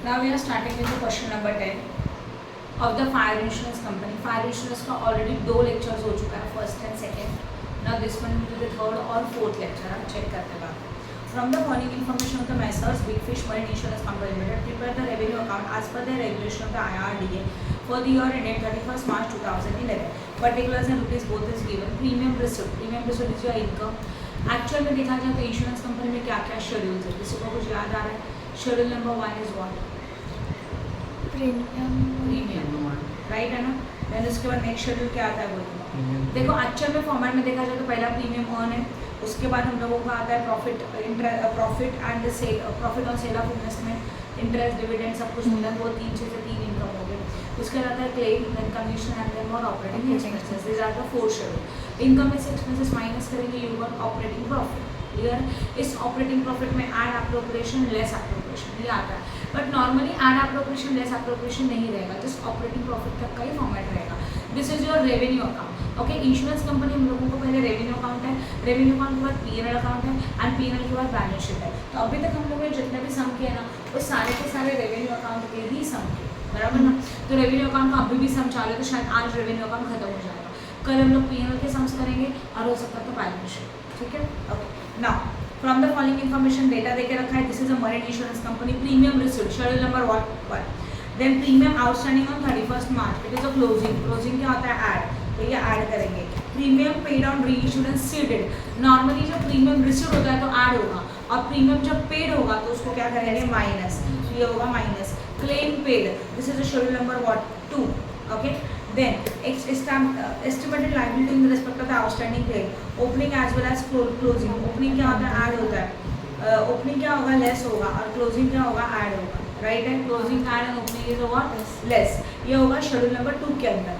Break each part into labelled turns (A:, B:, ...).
A: Now we are starting with the question number 10 of the fire insurance company. Fire insurance का already 2 lectures हो चुका है, first and second. Now this one will be the third or fourth lecture. हम check करते हैं. From the following information of the Messrs Big Fish Marine Insurance Company Limited, prepare the revenue account as per the regulation of the IRDA for the year ended 31st March 2011. Particulars and rupees both is given. Premium receipt. Premium receipt is your income. Actual में देखा जाए तो insurance company में क्या क्या schedules है, किसी को कुछ याद आ रहा है? Schedule number 1 is what? Premium, right है ना. देन उसके बाद नेक्स्ट शेड्यूल क्या आता है बोलिए. देखो एक्चुअल में फॉर्मेट में देखा जाए तो पहला प्रीमियम अर्न है, उसके बाद हम लोगों का आता है profit and sale, profit on sale of investment, interest, dividend सब कुछ मिला, वो 3 से 3 इनकम हो गए. उसके बाद आता है claim, then commission and then और operating expenses. This are the 4 schedule. Income में से एक्सपेंसेस माइनस करेंगे, you got operating profit. Clear. इस ऑपरेटिंग प्रॉफिट में ऐड एप्रोप्रिएशन, लेस एप्रोप्रिएशन ये आता है. But normally add appropriation, less appropriation नहीं रहेगा, जस्ट ऑपरेटिंग प्रॉफिट तक का ही फॉर्मेट रहेगा. This is your revenue account. Okay, insurance company हम लोगों को पहले रेवेन्यू अकाउंट है, रेवेन्यू अकाउंट के बाद पीएनएल अकाउंट है एंड पीएनएल के बाद बैलेंस शीट है. तो अभी तक हम लोगों ने जितने भी सम किए ना वो सारे के सारे रेवेन्यू अकाउंट के ही सम किए, बराबर ना. तो रेवेन्यू अकाउंट का अभी भी सम चालू है, तो शायद आज रेवेन्यू अकाउंट खत्म हो जाएगा. कल हम लोग पीएनएल के सम्स करेंगे और हो सकता है तो बैलेंस शीट. ठीक है. Okay, now from the following information data देके रखा है. This is a marine insurance company. Premium received schedule number 1. Then premium outstanding on 31st March, it is a closing. Closing क्या होता है? ऐड. तो ये ऐड करेंगे. Premium paid on reinsurance ceded. Normally जब प्रीमियम रिसीव होता है तो ऐड होगा, और प्रीमियम जब पेड होगा तो उसको क्या करेंगे? माइनस. ये होगा minus. Claim paid, this is schedule number 2. Okay. Then estimated liability in respect of the outstanding claim, opening as well as closing. Opening क्या होता है? ऐड होता है. ओपनिंग क्या होगा? लेस होगा, और क्लोजिंग क्या होगा? ऐड होगा. राइट है. Closing add and opening is होगा लेस. ये होगा शेड्यूल नंबर 2 के अंदर.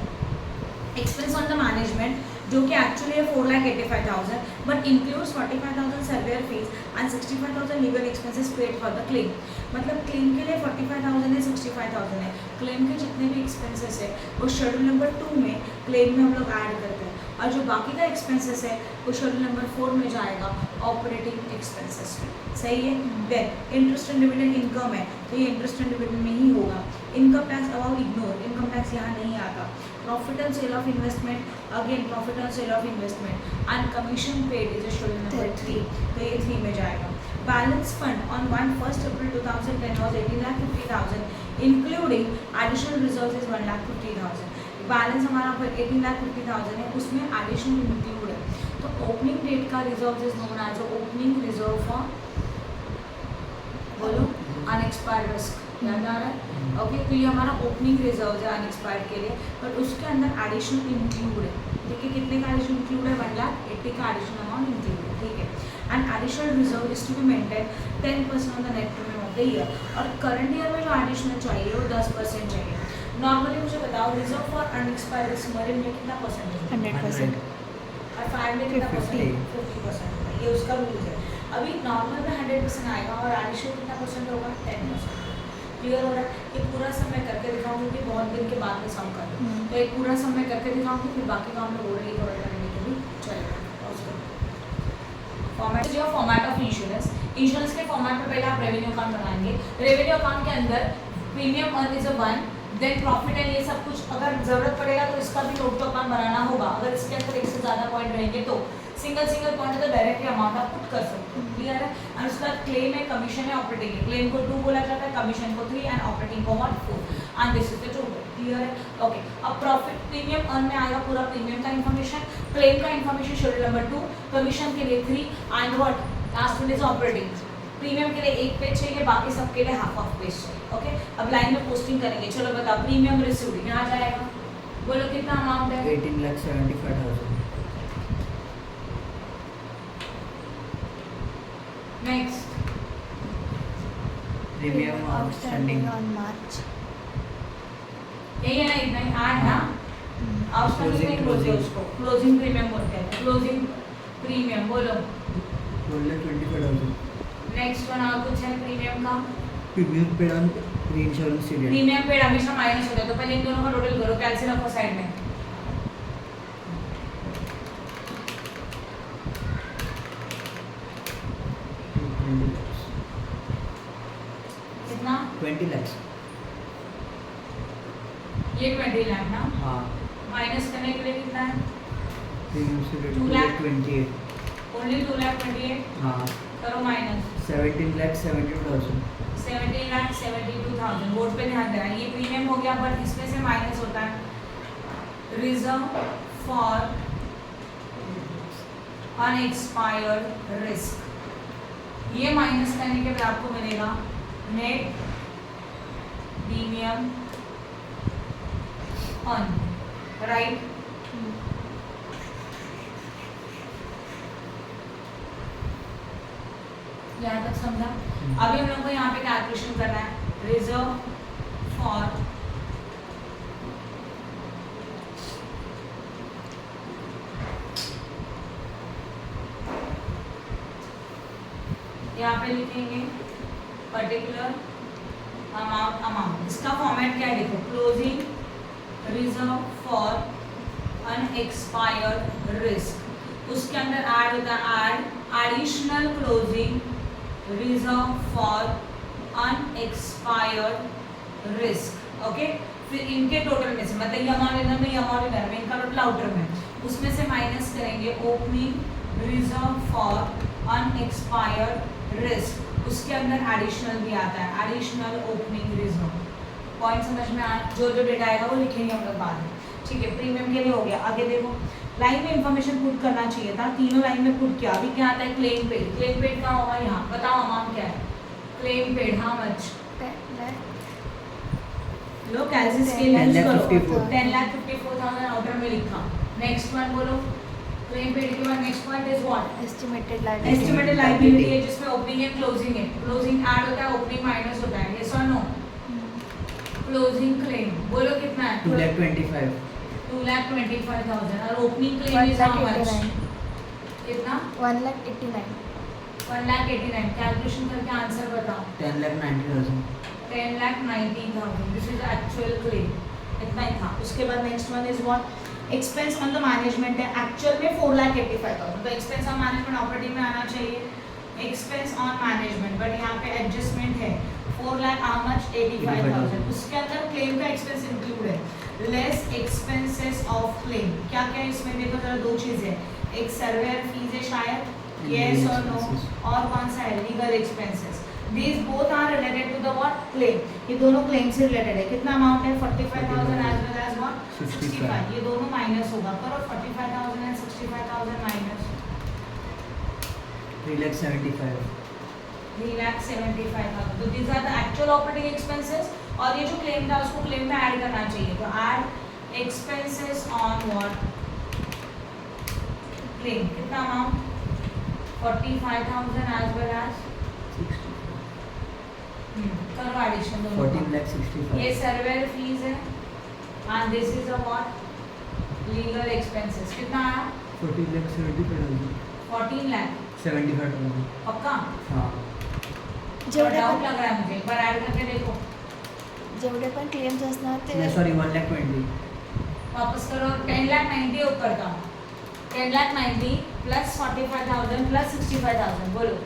A: एक्सपेंस ऑन द मैनेजमेंट जो कि एक्चुअली है 4,85,000 but includes 45,000 surveyor fees and 65,000 legal expenses paid for the claim. मतलब क्लेम के लिए 45,000 है, 65,000 है. क्लेम के जितने भी एक्सपेंसेस है वो शेड्यूल नंबर 2 में क्लेम में हम लोग ऐड करते हैं, और जो बाकी का एक्सपेंसेस है वो शेड्यूल नंबर 4 में जाएगा ऑपरेटिंग एक्सपेंसेस में. सही है. Then interest and dividend income है तो ये इंटरेस्ट एंड डिविडेंड में ही होगा. Income tax about ignore, income tax यहाँ नहीं आता. Profit and sale of investment, again profit and sale of investment and commission paid is schedule number 3, तो ये 3 में जाएगा. Balance fund on 1 April 2010 was 18,50,000 including additional reserve is 1,50,000. Balance हमारा पर 18,50,000 है, उसमें एडिशनल इंक्लूड है. तो ओपनिंग डेट का reserve is known as opening reserve for, बोलो, अनएक्सपायर्ड रिस्क. याद आ रहा है? ओके. तो ये हमारा ओपनिंग रिजर्व है अनएक्सपायर्ड के लिए, बट उसके अंदर एडिशनल इंक्लूड है. देखिए कितने का एडिशनल इंक्लूड है? 1,80,000 का एडिशनल अमाउंट इंक्लूड है. ठीक है. And additional reserve is to be maintain 10% on the net premium of the year. और करंट ईयर में जो एडिशनल चाहिए वो 10% चाहिए. नॉर्मली मुझे बताओ reserve for unexpired risk marine में कितना परसेंट है?
B: 100%.
A: और फायर में कितना परसेंट? 50%. ये उसका रूल है. अभी नॉर्मल में 100% आएगा और एडिशनल कितना परसेंट होगा? 10%. क्लियर हो रहा है? ये पूरा सब मैं करके दिखाऊंगी कि बहुत दिन के बाद में सम कर. तो एक पूरा सब मैं करके दिखाऊंगी, फिर बाकी काम में बोलेंगे थोड़ा करने के भी चलेगा. फॉर्मेट जो फॉर्मेट ऑफ इंश्योरेंस, इंश्योरेंस के फॉर्मेट में पहले आप रेवेन्यू अकाउंट बनाएंगे. रेवेन्यू अकाउंट के अंदर premium earn is 1, then profit and ये सब कुछ अगर जरूरत पड़ेगा तो इसका भी नोट टू अकाउंट बनाना होगा. अगर इसके अंदर एक से ज़्यादा पॉइंट रहेंगे तो सिंगल पॉइंट है तो डायरेक्टली अमाउंट आप पुट कर सकते हो. क्लियर है. और उसका क्लेम है, कमीशन है, ऑपरेटिंग है. क्लेम को 2 बोला जाता है, कमीशन को 3 एंड ऑपरेटिंग को 4 and this is the total. Clear है. ओके. अब प्रॉफिट प्रीमियम अर्न में आएगा पूरा प्रीमियम का इन्फॉर्मेशन, क्लेम का इन्फॉर्मेशन शेड्यूल नंबर 2, कमीशन के लिए 3 एंड व्हाट लास्ट में इज ऑपरेटिंग. प्रीमियम के लिए 1 पेज चाहिए, बाकी सबके लिए हाफ पेज चाहिए. ओके. अब लाइन में पोस्टिंग करेंगे. चलो बताओ प्रीमियम रिसीव्ड यहाँ जाएगा, बोलो कितना अमाउंट है?
B: 18,75,000.
A: Next
B: Premium outstanding
C: on March.
A: यही है ना, इतना ही. ऐड ना आउटस्टैंडिंग नहीं बोलते उसको, क्लोजिंग प्रीमियम बोलते हैं. क्लोजिंग प्रीमियम बोलो.
B: 12,25,000.
A: नेक्स्ट वन और कुछ है प्रीमियम का?
B: Premium paid on reinsurance period.
A: Premium paid हमेशा माइनस होता है, तो पहले इन दोनों का टोटल करो, कैलसी रखो साइड में. कितना?
B: 20 lakhs.
A: ये 20 लाख ना,
B: हाँ.
A: माइनस करने के लिए कितना है?
B: Premium student
A: 2
B: 2
A: lakh.
B: lakh 28.
A: Only 2 lakh 28
B: हाँ.
A: करो माइनस
B: 17 lakh 72,000.
A: 17 लाख 72,000। बोर्ड पे ध्यान देना, ये प्रीमियम हो गया बट इसमें से माइनस होता है रिजर्व फॉर अनएक्सपायर्ड रिस्क। ये माइनस करने के बाद आपको मिलेगा नेट प्रीमियम ऑन, राइट। यहाँ तक समझा? अभी हम लोग को यहाँ पे कैलकुलेशन करना है रिजर्व फॉर यहाँ पे लिखेंगे पर्टिकुलर अमाउंट। इसका फॉर्मेट क्या है देखो, closing reserve for unexpired risk, उसके अंदर ऐड होता है additional closing reserve for unexpired risk. Okay, फिर इनके टोटल में से मतलब ये अमाउंट इधर में, ये अमाउंट इधर में, इनका टोटल आउटर में, उसमें से माइनस करेंगे opening reserve for unexpired risk, उसके अंदर एडिशनल भी आता है एडिशनल ओपनिंग रिजर्व। पॉइंट समझ में आया? जो जो डेटा आएगा वो लिखेंगे हम लोग बाद में, ठीक है। प्रीमियम के लिए हो गया। आगे देखो, लाइन में इंफॉर्मेशन पुट करना चाहिए था, तीनों लाइन में पुट किया। अभी क्या आता है? Claim paid. क्लेम पेड कहाँ होगा? यहाँ। बताओ अमाउंट क्या है? Claim paid how much? लो कैलसिस स्केल यूज करो, 10,54,000 आउटर में लिखा। नेक्स्ट वन बोलो, क्लेम पेड के बाद next point is what?
C: Estimated
A: estimated liability है जिसमें ओपनिंग एंड क्लोजिंग है। क्लोजिंग ऐड होता है, ओपनिंग माइनस होता है। यस और नो? क्लोजिंग क्लेम बोलो कितना है?
B: 2,25,000.
A: 2,25,000 और opening claim is how much? कितना?
C: 1,89,000.
A: 1,89,000। कैलकुलेशन करके आंसर बताओ।
B: 10,90,000.
A: 10,90,000 दिस इज एक्चुअल क्लेम। इतना ही था। उसके बाद next one is what? Expense on the management है। एक्चुअल में 4,85,000, तो एक्सपेंस ऑन मैनेजमेंट ऑपरेटिंग में आना चाहिए एक्सपेंस ऑन मैनेजमेंट, बट यहाँ पे एडजस्टमेंट है 4 लाख हाउ मच? 85,000। उसके अंदर क्लेम का एक्सपेंस इंक्लूड है, लेस एक्सपेंसेस ऑफ क्लेम। क्या क्या है इसमें? देखो जरा, दो चीज़ है, एक सर्वेयर फीस है शायद, यस और नो, और कौन सा है? Legal expenses. These both are related to the what? Claim. ये दोनों क्लेम से रिलेटेड है। कितना अमाउंट है? 45,000 as well as what? 65. ये दोनों माइनस होगा। करो 45,000 and 65,000 माइनस
B: 3,75,000.
A: 3,75,000। तो these are the actual operating expenses, और ये जो क्लेम था उसको क्लेम में ऐड करना चाहिए। तो add expenses on what? Claim। कितना अमाउंट? 45,000 as well as करो एडिशन दोनों।
B: 14,65,000.
A: ये सर्वेयर फीस है and this is a what? Legal expenses. कितना आया?
B: 14,75,000.
A: 14 लाख
B: 75,000.
A: पक्का?
B: हाँ.
C: जेवढे
A: डाउट
C: पण
A: लग रहा है मुझे, एक बार ऐड करके देखो।
C: जेवढे पण क्लेम्स असणार ते
B: नहीं सॉरी 1,20,000.
A: वापस करो। 10,90,000 ऊपर का 10,90,000 प्लस 45,000 प्लस 65,000 बोलो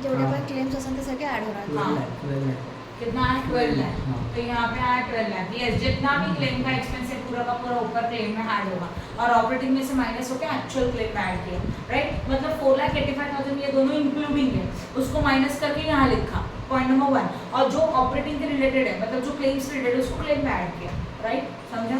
C: जेवढे
B: हाँ.
C: पण क्लेम्स असणार ते सगळे ऍड होणार.
B: 12 lakh. 12 lakh.
A: कितना है? 12 लाख।
B: हाँ.
A: तो यहाँ पे आया 12 लाख। यस, जितना भी क्लेम का एक्सपेंस है पूरा का पूरा ऊपर क्लेम में ऐड होगा, और ऑपरेटिंग में से माइनस होकर एक्चुअल क्लेम में ऐड किया, राइट। मतलब 4,85,000 ये दोनों इंक्लूडिंग है, उसको माइनस करके यहाँ लिखा, पॉइंट नंबर 1। और जो ऑपरेटिंग के रिलेटेड है, मतलब जो क्लेम से रिलेटेड है, उसको क्लेम में ऐड किया, राइट। समझा?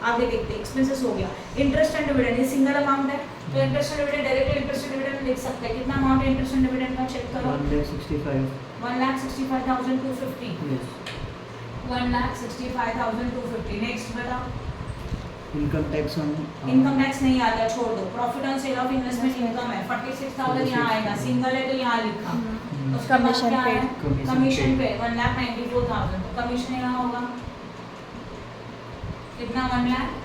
A: आगे देखते हैं। एक्सपेंसेस हो गया। इंटरेस्ट एंड डिविडेंड, ये सिंगल अमाउंट है, तो interest and dividend directly interest and dividend लिख सकते हैं। कितना अमाउंट है इंटरेस्ट एंड डिविडेंड का? चेक करो।
B: 1,65,000.
A: 1,65,250।
B: Yes.
A: 1,65,250। नेक्स्ट बताओ।
B: Income tax on.
A: Income tax नहीं आता, छोड़ दो। Profit on sale of investment income है 46,000 यहाँ आएगा, सिंगल है तो यहाँ लिखा। उसके बाद
C: Commission
A: क्या है?
C: paid.
A: कमीशन पे 1,94,000, तो कमीशन यहाँ होगा कितना?
C: 90,000.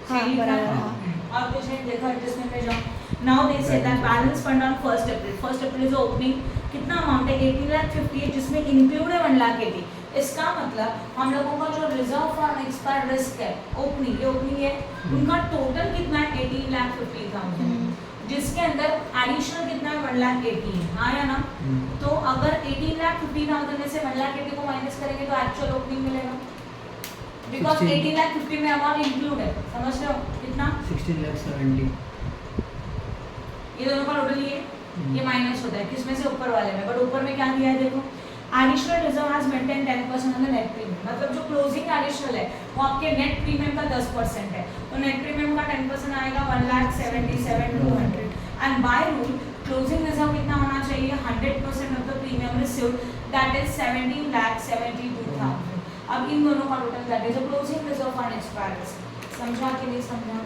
C: हाँ,
A: सही
C: बराबर,
A: था?
C: हाँ.
A: और कुछ नहीं देखा, एडजस्टमेंट में जाओ। Now they say that balance fund on 1 April. 1 April is opening. कितना अमाउंट है? 18,50,000 है, जिसमें इंक्लूड है 1,80,000। इसका मतलब हम लोगों का जो रिजर्व फॉर अनएक्सपायर्ड रिस्क है, ओपनिंग, ये ओपनिंग है, उनका टोटल कितना है? 18,50,000। जिसके अंदर एडिशनल कितना है 1,80,000 हाँ या ना। तो अगर 18,50,000 में से 1,80,000 को माइनस करेंगे तो एक्चुअल ओपनिंग मिलेगा, बिकॉज
B: 16
A: 18,50,000 में अमाउंट इंक्लूड है, समझ रहे हो कितना
B: 16,70,000
A: ये दोनों का टोटल ये माइनस होता है किसमें से ऊपर वाले में, बट ऊपर में क्या दिया है देखो additional reserve has maintain 10% on the net premium, मतलब जो क्लोजिंग एडिशनल है वो आपके नेट प्रीमियम का 10% है, तो नेट प्रीमियम का 10% आएगा 1,77,200 and by rule closing reserve कितना होना चाहिए 100% of the premium received that is 17,72,000। अब इन दोनों का total that is a closing reserve for next समझा कि नहीं समझा।